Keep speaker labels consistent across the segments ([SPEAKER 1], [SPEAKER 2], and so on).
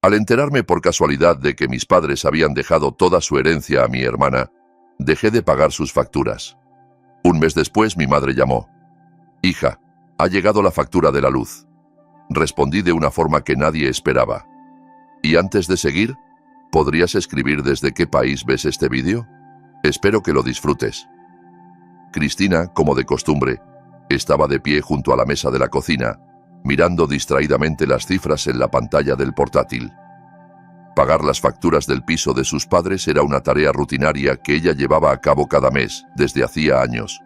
[SPEAKER 1] Al enterarme por casualidad de que mis padres habían dejado toda su herencia a mi hermana, dejé de pagar sus facturas. Un mes después mi madre llamó. «Hija, ha llegado la factura de la luz». Respondí de una forma que nadie esperaba. «Y antes de seguir, ¿podrías escribir desde qué país ves este vídeo? Espero que lo disfrutes». Cristina, como de costumbre, estaba de pie junto a la mesa de la cocina, mirando distraídamente las cifras en la pantalla del portátil. Pagar las facturas del piso de sus padres era una tarea rutinaria que ella llevaba a cabo cada mes, desde hacía años.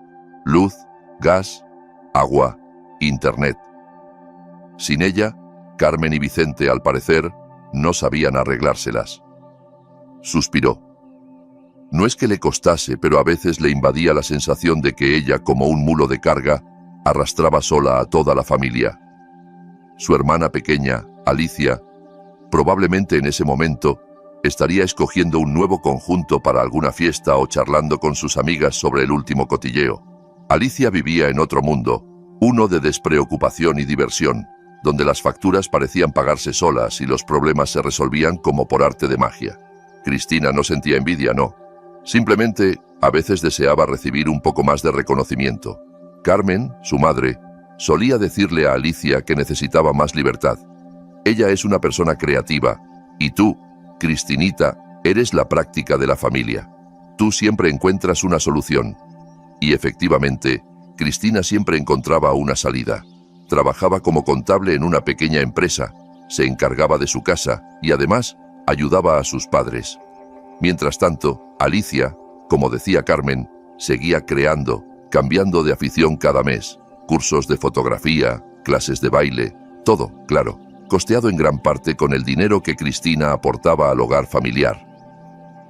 [SPEAKER 1] Luz, gas, agua, internet. Sin ella, Carmen y Vicente, al parecer, no sabían arreglárselas. Suspiró. No es que le costase, pero a veces le invadía la sensación de que ella, como un mulo de carga, arrastraba sola a toda la familia. Su hermana pequeña, Alicia, probablemente en ese momento, estaría escogiendo un nuevo conjunto para alguna fiesta o charlando con sus amigas sobre el último cotilleo. Alicia vivía en otro mundo, uno de despreocupación y diversión, donde las facturas parecían pagarse solas y los problemas se resolvían como por arte de magia. Cristina no sentía envidia, no. Simplemente, a veces deseaba recibir un poco más de reconocimiento. Carmen, su madre, solía decirle a Alicia que necesitaba más libertad. Ella es una persona creativa, y tú, Cristinita, eres la práctica de la familia. Tú siempre encuentras una solución. Y efectivamente, Cristina siempre encontraba una salida. Trabajaba como contable en una pequeña empresa, se encargaba de su casa y además ayudaba a sus padres. Mientras tanto, Alicia, como decía Carmen, seguía creando, cambiando de afición cada mes. Cursos de fotografía, clases de baile, todo, claro, costeado en gran parte con el dinero que Cristina aportaba al hogar familiar.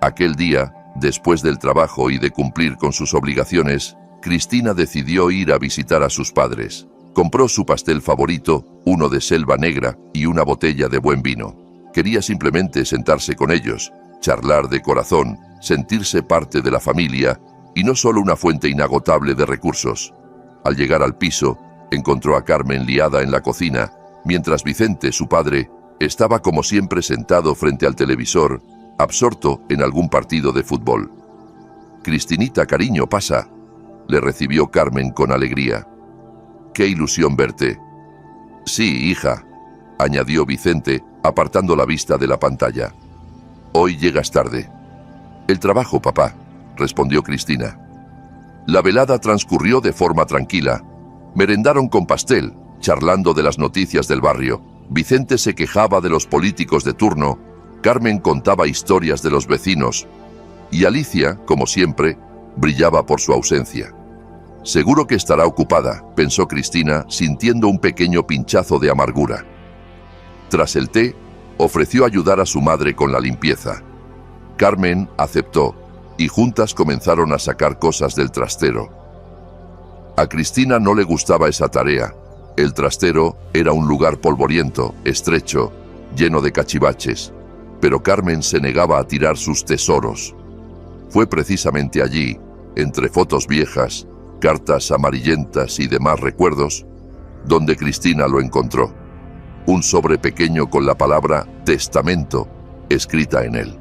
[SPEAKER 1] Aquel día, después del trabajo y de cumplir con sus obligaciones, Cristina decidió ir a visitar a sus padres. Compró su pastel favorito, uno de selva negra y una botella de buen vino. Quería simplemente sentarse con ellos, charlar de corazón, sentirse parte de la familia y no solo una fuente inagotable de recursos. Al llegar al piso, encontró a Carmen liada en la cocina, mientras Vicente, su padre, estaba como siempre sentado frente al televisor, absorto en algún partido de fútbol. «Cristinita, cariño, pasa», le recibió Carmen con alegría. «Qué ilusión verte». «Sí, hija», añadió Vicente, apartando la vista de la pantalla. «Hoy llegas tarde». «El trabajo, papá», respondió Cristina. La velada transcurrió de forma tranquila. Merendaron con pastel, charlando de las noticias del barrio. Vicente se quejaba de los políticos de turno, Carmen contaba historias de los vecinos, y Alicia, como siempre, brillaba por su ausencia. «Seguro que estará ocupada», pensó Cristina, sintiendo un pequeño pinchazo de amargura. Tras el té, ofreció ayudar a su madre con la limpieza. Carmen aceptó, y juntas comenzaron a sacar cosas del trastero. A Cristina no le gustaba esa tarea. El trastero era un lugar polvoriento, estrecho, lleno de cachivaches, pero Carmen se negaba a tirar sus tesoros. Fue precisamente allí, entre fotos viejas, cartas amarillentas y demás recuerdos, donde Cristina lo encontró. Un sobre pequeño con la palabra testamento escrita en él.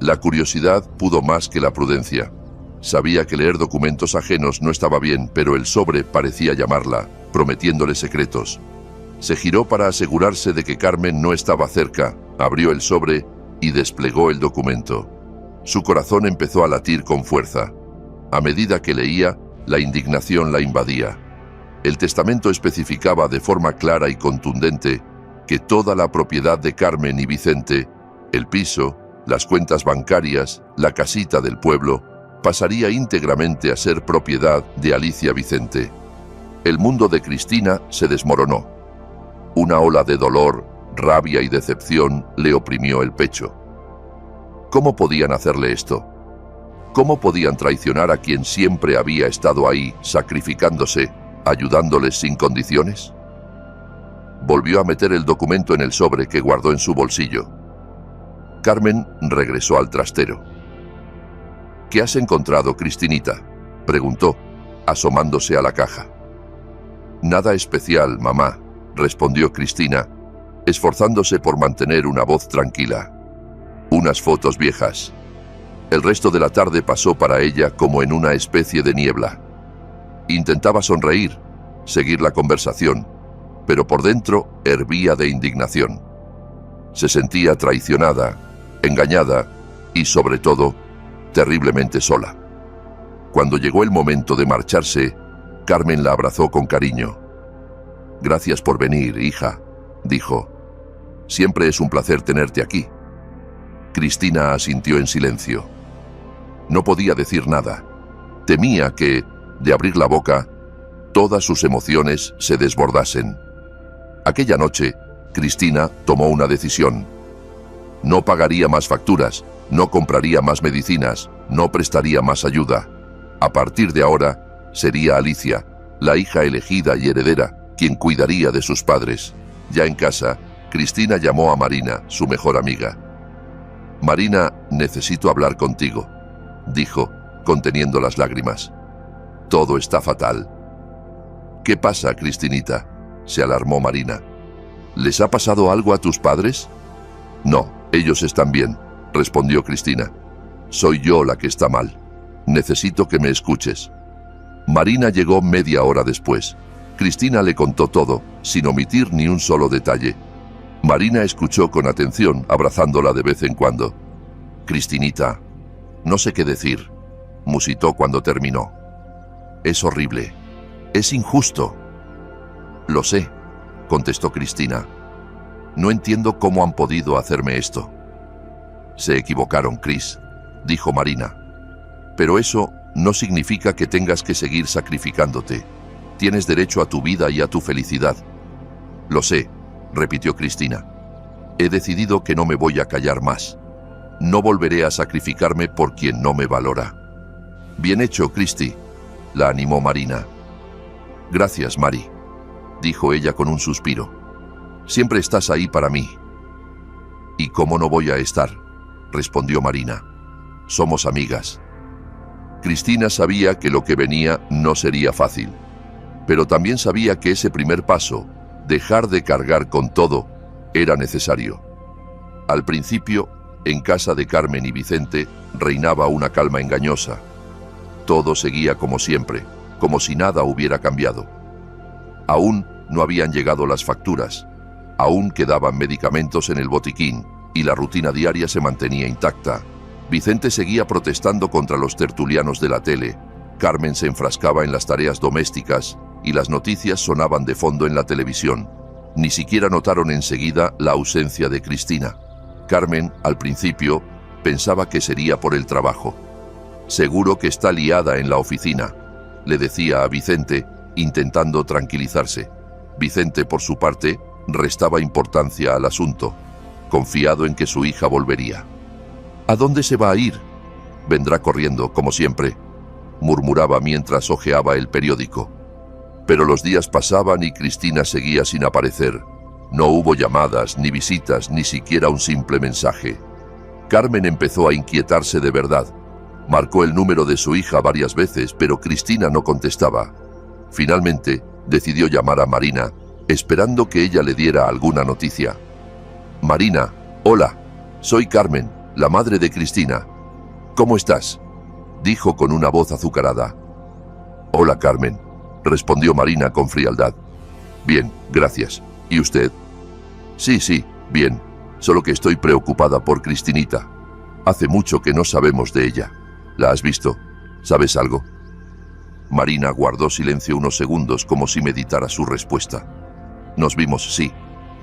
[SPEAKER 1] La curiosidad pudo más que la prudencia. Sabía que leer documentos ajenos no estaba bien, pero el sobre parecía llamarla, prometiéndole secretos. Se giró para asegurarse de que Carmen no estaba cerca, abrió el sobre y desplegó el documento. Su corazón empezó a latir con fuerza. A medida que leía, la indignación la invadía. El testamento especificaba de forma clara y contundente que toda la propiedad de Carmen y Vicente, el piso, las cuentas bancarias, la casita del pueblo, pasaría íntegramente a ser propiedad de Alicia Vicente. El mundo de Cristina se desmoronó. Una ola de dolor, rabia y decepción le oprimió el pecho. ¿Cómo podían hacerle esto? ¿Cómo podían traicionar a quien siempre había estado ahí, sacrificándose, ayudándoles sin condiciones? Volvió a meter el documento en el sobre que guardó en su bolsillo. Carmen regresó al trastero. «¿Qué has encontrado, Cristinita?», preguntó, asomándose a la caja. «Nada especial, mamá», respondió Cristina. esforzándose por mantener una voz tranquila. Unas fotos viejas. El resto de la tarde pasó para ella como en una especie de niebla. Intentaba sonreír, seguir la conversación, pero por dentro hervía de indignación. Se sentía traicionada, engañada y, sobre todo, terriblemente sola. Cuando llegó el momento de marcharse, Carmen la abrazó con cariño. «Gracias por venir, hija», dijo. «Siempre es un placer tenerte aquí». Cristina asintió en silencio. No podía decir nada. Temía que, de abrir la boca, todas sus emociones se desbordasen. Aquella noche, Cristina tomó una decisión. No pagaría más facturas, no compraría más medicinas, no prestaría más ayuda. A partir de ahora, sería Alicia, la hija elegida y heredera, quien cuidaría de sus padres. Ya en casa, Cristina llamó a Marina, su mejor amiga. «Marina, necesito hablar contigo», dijo, conteniendo las lágrimas. «Todo está fatal». «¿Qué pasa, Cristinita?», se alarmó Marina. «¿Les ha pasado algo a tus padres?». «No, ellos están bien», respondió Cristina. «Soy yo la que está mal. Necesito que me escuches». Marina llegó media hora después. Cristina le contó todo, sin omitir ni un solo detalle. Marina escuchó con atención, abrazándola de vez en cuando. «Cristinita, no sé qué decir», musitó cuando terminó. «Es horrible. Es injusto». «Lo sé», contestó Cristina. «No entiendo cómo han podido hacerme esto». «Se equivocaron, Cris», dijo Marina. «Pero eso no significa que tengas que seguir sacrificándote. Tienes derecho a tu vida y a tu felicidad». «Lo sé», repitió Cristina. «He decidido que no me voy a callar más. No volveré a sacrificarme por quien no me valora». «Bien hecho, Cristi», la animó Marina. «Gracias, Mari», dijo ella con un suspiro. «Siempre estás ahí para mí». «¿Y cómo no voy a estar?», respondió Marina. «Somos amigas». Cristina sabía que lo que venía no sería fácil, pero también sabía que ese primer paso, dejar de cargar con todo, era necesario. Al principio, en casa de Carmen y Vicente, reinaba una calma engañosa. Todo seguía como siempre, como si nada hubiera cambiado. Aún no habían llegado las facturas, aún quedaban medicamentos en el botiquín y la rutina diaria se mantenía intacta. Vicente seguía protestando contra los tertulianos de la tele, Carmen se enfrascaba en las tareas domésticas y las noticias sonaban de fondo en la televisión. Ni siquiera notaron enseguida la ausencia de Cristina. Carmen, al principio, pensaba que sería por el trabajo. «Seguro que está liada en la oficina», le decía a Vicente, intentando tranquilizarse. Vicente, por su parte, restaba importancia al asunto, confiado en que su hija volvería. «¿A dónde se va a ir?». «Vendrá corriendo, como siempre», murmuraba mientras hojeaba el periódico. Pero los días pasaban y Cristina seguía sin aparecer. No hubo llamadas, ni visitas, ni siquiera un simple mensaje. Carmen empezó a inquietarse de verdad. Marcó el número de su hija varias veces, pero Cristina no contestaba. Finalmente, decidió llamar a Marina, esperando que ella le diera alguna noticia. «Marina, hola, soy Carmen, la madre de Cristina. ¿Cómo estás?», dijo con una voz azucarada. «Hola, Carmen», respondió Marina con frialdad. «Bien, gracias. ¿Y usted?». Sí, bien. Solo que estoy preocupada por Cristinita. Hace mucho que no sabemos de ella. ¿La has visto? ¿Sabes algo?». Marina guardó silencio unos segundos como si meditara su respuesta. «Nos vimos, sí»,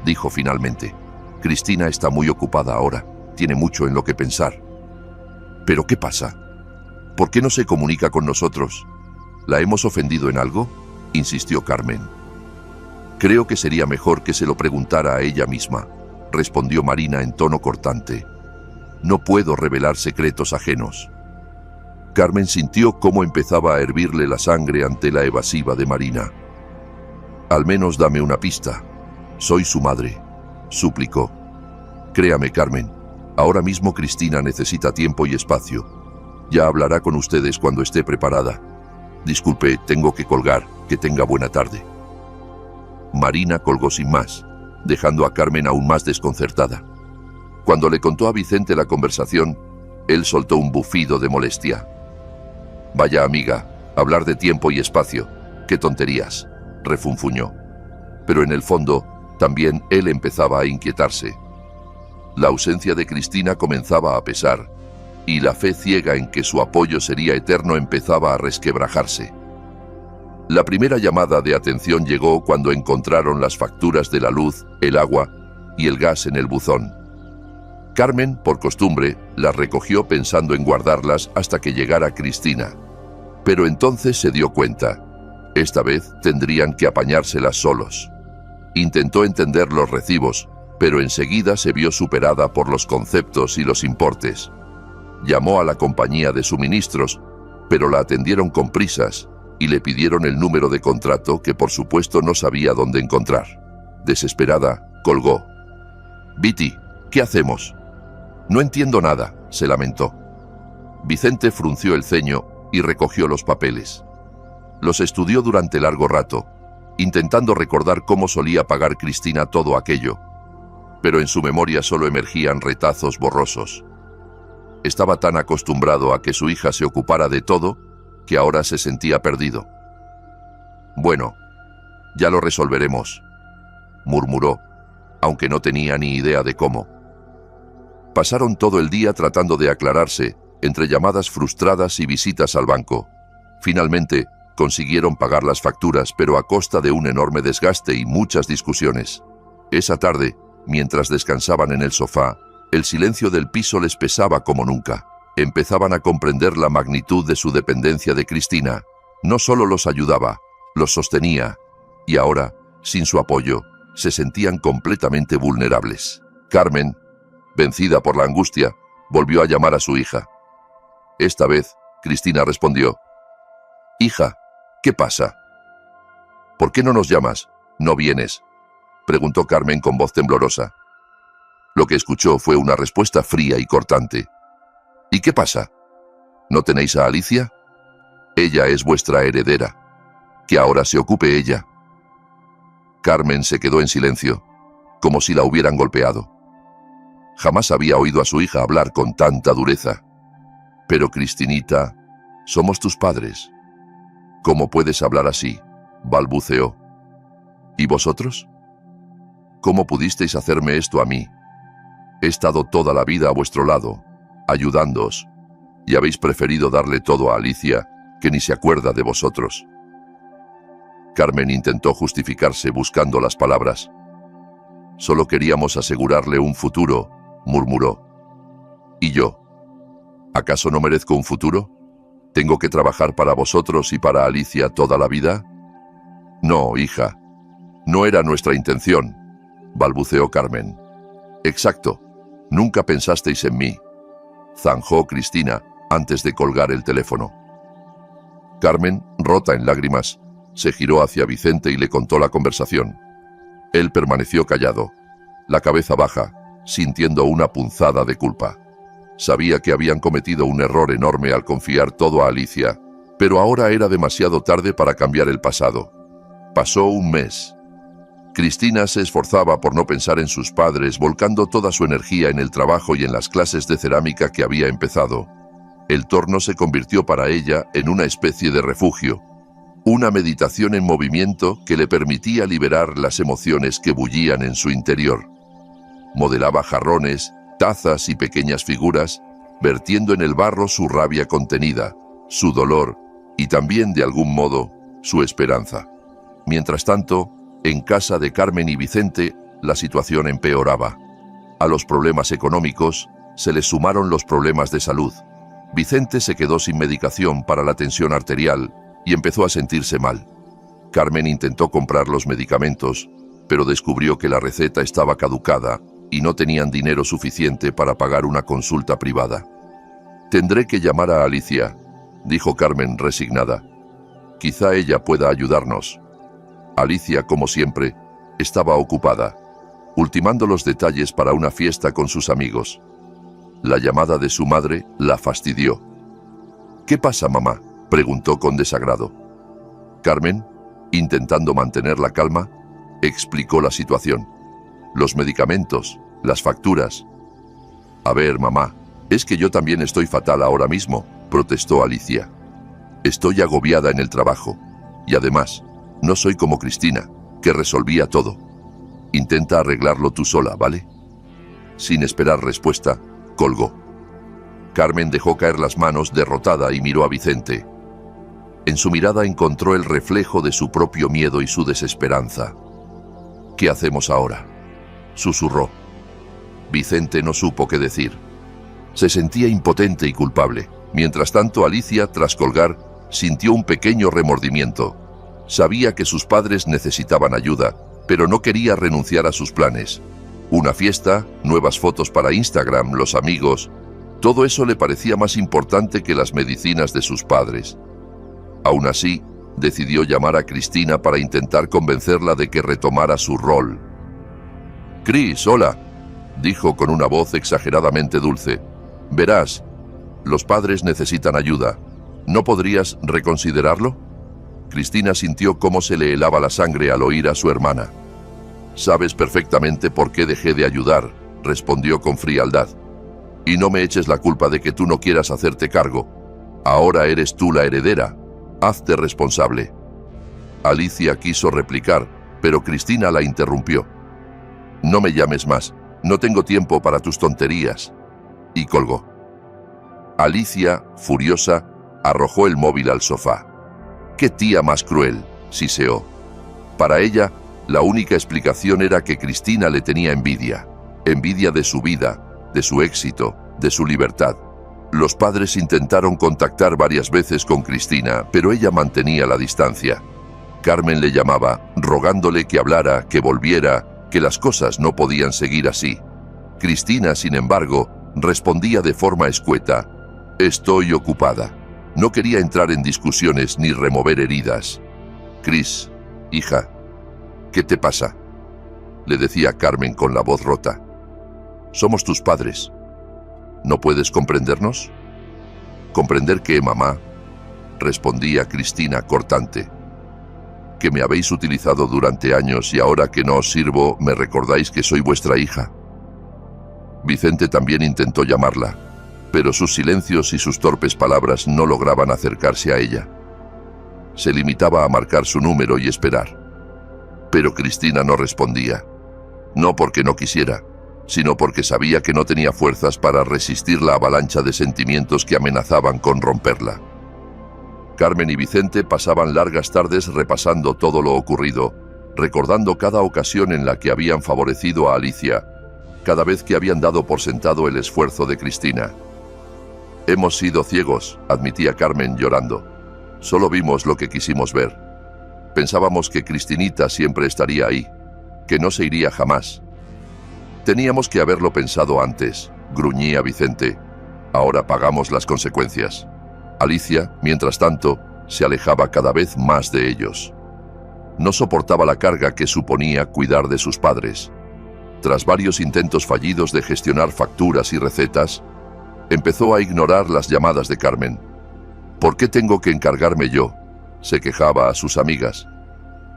[SPEAKER 1] dijo finalmente. «Cristina está muy ocupada ahora. Tiene mucho en lo que pensar». «¿Pero qué pasa? ¿Por qué no se comunica con nosotros? ¿La hemos ofendido en algo?», insistió Carmen. «Creo que sería mejor que se lo preguntara a ella misma», respondió Marina en tono cortante. «No puedo revelar secretos ajenos». Carmen sintió cómo empezaba a hervirle la sangre ante la evasiva de Marina. «Al menos dame una pista. Soy su madre», suplicó. «Créame, Carmen, ahora mismo Cristina necesita tiempo y espacio. Ya hablará con ustedes cuando esté preparada. Disculpe, tengo que colgar. Que tenga buena tarde». Marina colgó sin más. dejando a Carmen aún más desconcertada. Cuando le contó a Vicente la conversación, él soltó un bufido de molestia. «Vaya amiga, hablar de tiempo y espacio, qué tonterías», refunfuñó. Pero en el fondo, también él empezaba a inquietarse. La ausencia de Cristina comenzaba a pesar, y la fe ciega en que su apoyo sería eterno empezaba a resquebrajarse. La primera llamada de atención llegó cuando encontraron las facturas de la luz, el agua y el gas en el buzón. Carmen, por costumbre, las recogió pensando en guardarlas hasta que llegara Cristina. Pero entonces se dio cuenta. Esta vez tendrían que apañárselas solos. Intentó entender los recibos, pero enseguida se vio superada por los conceptos y los importes. Llamó a la compañía de suministros, pero la atendieron con prisas y le pidieron el número de contrato que por supuesto no sabía dónde encontrar. Desesperada, colgó. «Viti, ¿qué hacemos?» «No entiendo nada», se lamentó. Vicente frunció el ceño y recogió los papeles. Los estudió durante largo rato, intentando recordar cómo solía pagar Cristina todo aquello, pero en su memoria solo emergían retazos borrosos. Estaba tan acostumbrado a que su hija se ocupara de todo que ahora se sentía perdido. «Bueno, ya lo resolveremos», murmuró, aunque no tenía ni idea de cómo. Pasaron todo el día tratando de aclararse, entre llamadas frustradas y visitas al banco. Finalmente, consiguieron pagar las facturas, pero a costa de un enorme desgaste y muchas discusiones. Esa tarde, mientras descansaban en el sofá, el silencio del piso les pesaba como nunca. Empezaban a comprender la magnitud de su dependencia de Cristina. No solo los ayudaba, los sostenía, y ahora, sin su apoyo, se sentían completamente vulnerables. Carmen, vencida por la angustia, volvió a llamar a su hija. Esta vez, Cristina respondió. «Hija, ¿qué pasa?» «¿Por qué no nos llamas? ¿No vienes?», preguntó Carmen con voz temblorosa. Lo que escuchó fue una respuesta fría y cortante. «¿Y qué pasa? ¿No tenéis a Alicia? Ella es vuestra heredera. Que ahora se ocupe ella». Carmen se quedó en silencio, como si la hubieran golpeado. Jamás había oído a su hija hablar con tanta dureza. «Pero Cristinita, somos tus padres. ¿Cómo puedes hablar así?», balbuceó. «¿Y vosotros? ¿Cómo pudisteis hacerme esto a mí? He estado toda la vida a vuestro lado, ayudándoos, y habéis preferido darle todo a Alicia, que ni se acuerda de vosotros». Carmen intentó justificarse buscando las palabras. «Solo queríamos asegurarle un futuro», murmuró. «¿Y yo? ¿Acaso no merezco un futuro? ¿Tengo que trabajar para vosotros y para Alicia toda la vida?» «No, hija, no era nuestra intención», balbuceó Carmen. «Exacto, nunca pensasteis en mí», zanjó Cristina antes de colgar el teléfono. Carmen, rota en lágrimas, se giró hacia Vicente y le contó la conversación. Él permaneció callado, la cabeza baja, sintiendo una punzada de culpa. Sabía que habían cometido un error enorme al confiar todo a Alicia, pero ahora era demasiado tarde para cambiar el pasado. Pasó un mes. Cristina se esforzaba por no pensar en sus padres, volcando toda su energía en el trabajo y en las clases de cerámica que había empezado. El torno se convirtió para ella en una especie de refugio, una meditación en movimiento que le permitía liberar las emociones que bullían en su interior. Modelaba jarrones, tazas y pequeñas figuras, vertiendo en el barro su rabia contenida, su dolor y también, de algún modo, su esperanza. Mientras tanto, en casa de Carmen y Vicente, la situación empeoraba. A los problemas económicos se les sumaron los problemas de salud. Vicente se quedó sin medicación para la tensión arterial y empezó a sentirse mal. Carmen intentó comprar los medicamentos, pero descubrió que la receta estaba caducada y no tenían dinero suficiente para pagar una consulta privada. «Tendré que llamar a Alicia», dijo Carmen resignada. «Quizá ella pueda ayudarnos». Alicia, como siempre, estaba ocupada, ultimando los detalles para una fiesta con sus amigos. La llamada de su madre la fastidió. «¿Qué pasa, mamá?», preguntó con desagrado. Carmen, intentando mantener la calma, explicó la situación. los medicamentos, las facturas. A ver, mamá, es que yo también estoy fatal ahora mismo, protestó Alicia. Estoy agobiada en el trabajo. Y además, no soy como Cristina, que resolvía todo. Intenta arreglarlo tú sola, ¿vale? Sin esperar respuesta, colgó. Carmen dejó caer las manos derrotada y miró a Vicente. En su mirada encontró el reflejo de su propio miedo y su desesperanza. ¿Qué hacemos ahora?, susurró. Vicente no supo qué decir. Se sentía impotente y culpable. Mientras tanto, Alicia, tras colgar, sintió un pequeño remordimiento. Sabía que sus padres necesitaban ayuda, pero no quería renunciar a sus planes. Una fiesta, nuevas fotos para Instagram, los amigos... Todo eso le parecía más importante que las medicinas de sus padres. Aún así, decidió llamar a Cristina para intentar convencerla de que retomara su rol. «Cris, hola», dijo con una voz exageradamente dulce. «Verás, los padres necesitan ayuda. ¿No podrías reconsiderarlo?» Cristina sintió cómo se le helaba la sangre al oír a su hermana. «Sabes perfectamente por qué dejé de ayudar», respondió con frialdad. «Y no me eches la culpa de que tú no quieras hacerte cargo. Ahora eres tú la heredera. Hazte responsable». Alicia quiso replicar, pero Cristina la interrumpió. «No me llames más. No tengo tiempo para tus tonterías». Y colgó. Alicia, furiosa, arrojó el móvil al sofá. «¡Qué tía más cruel!», siseó. Para ella, la única explicación era que Cristina le tenía envidia. Envidia de su vida, de su éxito, de su libertad. Los padres intentaron contactar varias veces con Cristina, pero ella mantenía la distancia. Carmen le llamaba, rogándole que hablara, que volviera, que las cosas no podían seguir así. Cristina, sin embargo, respondía de forma escueta: «Estoy ocupada». No quería entrar en discusiones ni remover heridas. «Cris, hija, ¿qué te pasa?», le decía Carmen con la voz rota. «Somos tus padres. ¿No puedes comprendernos?». «¿Comprender qué, mamá?», respondía Cristina cortante. «¿Que me habéis utilizado durante años y ahora que no os sirvo, me recordáis que soy vuestra hija?». Vicente también intentó llamarla, pero sus silencios y sus torpes palabras no lograban acercarse a ella. Se limitaba a marcar su número y esperar. Pero Cristina no respondía. No porque no quisiera, sino porque sabía que no tenía fuerzas para resistir la avalancha de sentimientos que amenazaban con romperla. Carmen y Vicente pasaban largas tardes repasando todo lo ocurrido, recordando cada ocasión en la que habían favorecido a Alicia, cada vez que habían dado por sentado el esfuerzo de Cristina. «Hemos sido ciegos», admitía Carmen llorando. «Solo vimos lo que quisimos ver. Pensábamos que Cristinita siempre estaría ahí, que no se iría jamás. Teníamos que haberlo pensado antes», gruñía Vicente. «Ahora pagamos las consecuencias». Alicia, mientras tanto, se alejaba cada vez más de ellos. No soportaba la carga que suponía cuidar de sus padres. Tras varios intentos fallidos de gestionar facturas y recetas, empezó a ignorar las llamadas de Carmen. «¿Por qué tengo que encargarme yo?», se quejaba a sus amigas.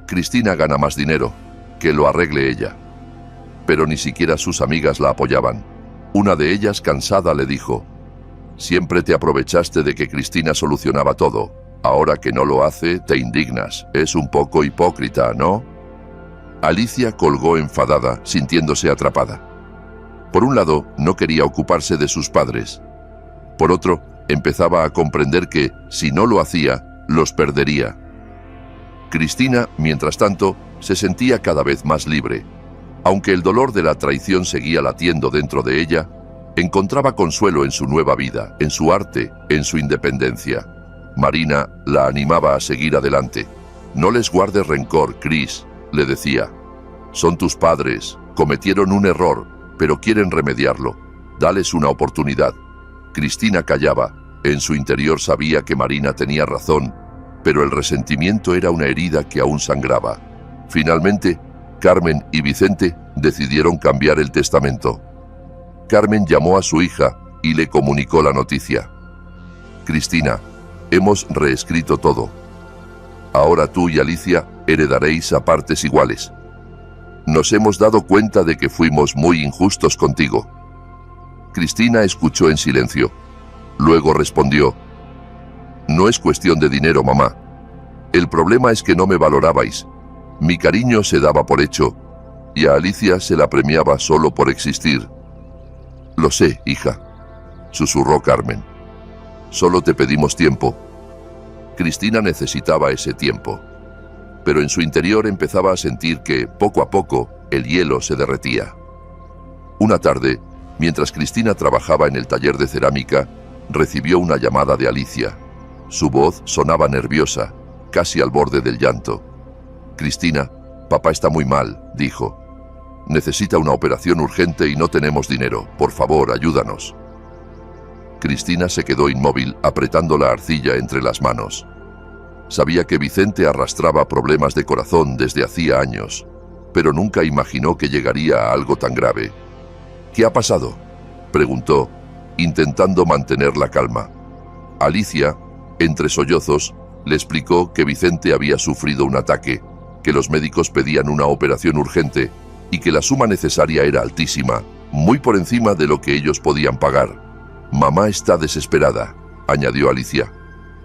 [SPEAKER 1] «Cristina gana más dinero, que lo arregle ella». Pero ni siquiera sus amigas la apoyaban. Una de ellas, cansada, le dijo: «Siempre te aprovechaste de que Cristina solucionaba todo. Ahora que no lo hace, te indignas. Es un poco hipócrita, ¿no?». Alicia colgó enfadada, sintiéndose atrapada. Por un lado, no quería ocuparse de sus padres. Por otro, empezaba a comprender que, si no lo hacía, los perdería. Cristina, mientras tanto, se sentía cada vez más libre. Aunque el dolor de la traición seguía latiendo dentro de ella, encontraba consuelo en su nueva vida, en su arte, en su independencia. Marina la animaba a seguir adelante. «No les guardes rencor, Cris», le decía. «Son tus padres, cometieron un error, pero quieren remediarlo. Dales una oportunidad». Cristina callaba. En su interior sabía que Marina tenía razón, pero el resentimiento era una herida que aún sangraba. Finalmente, Carmen y Vicente decidieron cambiar el testamento. Carmen llamó a su hija y le comunicó la noticia. «Cristina, hemos reescrito todo. Ahora tú y Alicia heredaréis a partes iguales». Nos hemos dado cuenta de que fuimos muy injustos contigo. Cristina escuchó en silencio. Luego respondió: no es cuestión de dinero, mamá. El problema es que no me valorabais. Mi cariño se daba por hecho, y a Alicia se la premiaba solo por existir. Lo sé, hija, susurró Carmen. Solo te pedimos tiempo. Cristina necesitaba ese tiempo, pero en su interior empezaba a sentir que, poco a poco, el hielo se derretía. Una tarde, mientras Cristina trabajaba en el taller de cerámica, recibió una llamada de Alicia. Su voz sonaba nerviosa, casi al borde del llanto. Cristina, papá está muy mal, dijo. Necesita una operación urgente y no tenemos dinero. Por favor, ayúdanos. Cristina se quedó inmóvil, apretando la arcilla entre las manos. Sabía que Vicente arrastraba problemas de corazón desde hacía años, pero nunca imaginó que llegaría a algo tan grave. ¿Qué ha pasado?, preguntó, intentando mantener la calma. Alicia, entre sollozos, le explicó que Vicente había sufrido un ataque, que los médicos pedían una operación urgente y que la suma necesaria era altísima, muy por encima de lo que ellos podían pagar. Mamá está desesperada, añadió Alicia.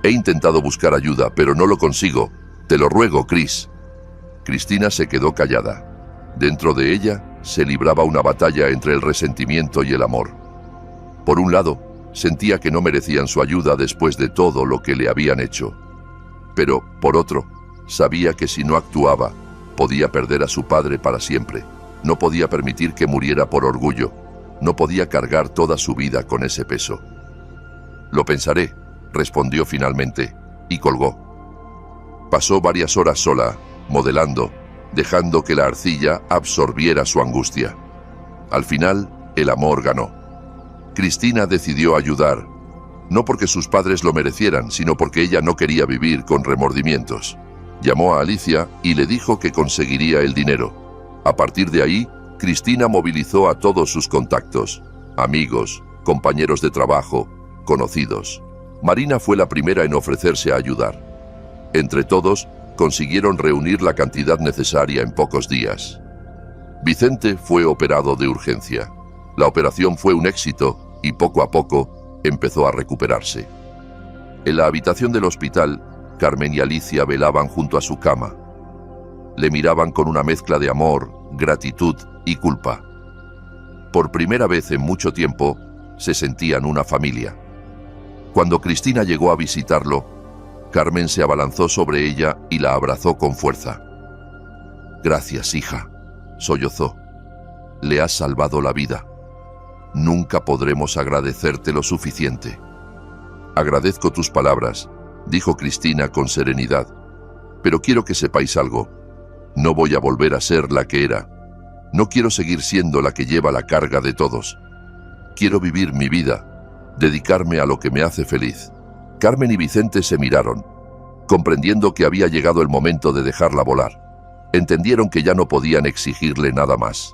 [SPEAKER 1] He intentado buscar ayuda, pero no lo consigo. Te lo ruego, Cris. Cristina se quedó callada. Dentro de ella se libraba una batalla entre el resentimiento y el amor. Por un lado, sentía que no merecían su ayuda después de todo lo que le habían hecho. Pero, por otro, sabía que si no actuaba, podía perder a su padre para siempre. No podía permitir que muriera por orgullo. No podía cargar toda su vida con ese peso. Lo pensaré, respondió finalmente, y colgó. Pasó varias horas sola, modelando, dejando que la arcilla absorbiera su angustia. Al final, el amor ganó. Cristina decidió ayudar, no porque sus padres lo merecieran, sino porque ella no quería vivir con remordimientos. Llamó a Alicia y le dijo que conseguiría el dinero. A partir de ahí, Cristina movilizó a todos sus contactos, amigos, compañeros de trabajo, conocidos. Marina fue la primera en ofrecerse a ayudar. Entre todos, consiguieron reunir la cantidad necesaria en pocos días. Vicente fue operado de urgencia. La operación fue un éxito y poco a poco empezó a recuperarse. En la habitación del hospital, Carmen y Alicia velaban junto a su cama. Le miraban con una mezcla de amor, gratitud y culpa. Por primera vez en mucho tiempo, se sentían una familia. Cuando Cristina llegó a visitarlo, Carmen se abalanzó sobre ella y la abrazó con fuerza. «Gracias, hija», sollozó. «Le has salvado la vida. Nunca podremos agradecerte lo suficiente». «Agradezco tus palabras», dijo Cristina con serenidad. «Pero quiero que sepáis algo. No voy a volver a ser la que era. No quiero seguir siendo la que lleva la carga de todos. Quiero vivir mi vida, dedicarme a lo que me hace feliz». Carmen y Vicente se miraron, comprendiendo que había llegado el momento de dejarla volar. Entendieron que ya no podían exigirle nada más,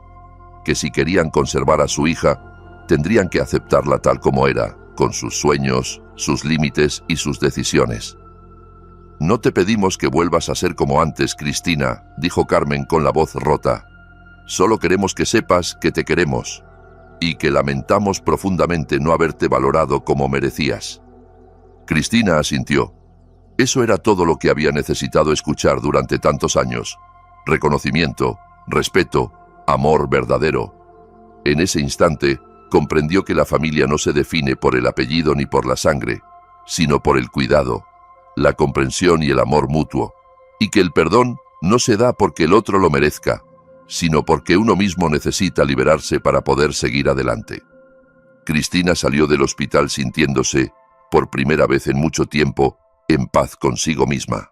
[SPEAKER 1] que si querían conservar a su hija, tendrían que aceptarla tal como era, con sus sueños, sus límites y sus decisiones. «No te pedimos que vuelvas a ser como antes, Cristina», dijo Carmen con la voz rota. «Solo queremos que sepas que te queremos y que lamentamos profundamente no haberte valorado como merecías». Cristina asintió. Eso era todo lo que había necesitado escuchar durante tantos años. Reconocimiento, respeto, amor verdadero. En ese instante, comprendió que la familia no se define por el apellido ni por la sangre, sino por el cuidado, la comprensión y el amor mutuo, y que el perdón no se da porque el otro lo merezca, sino porque uno mismo necesita liberarse para poder seguir adelante. Cristina salió del hospital sintiéndose, por primera vez en mucho tiempo, en paz consigo misma.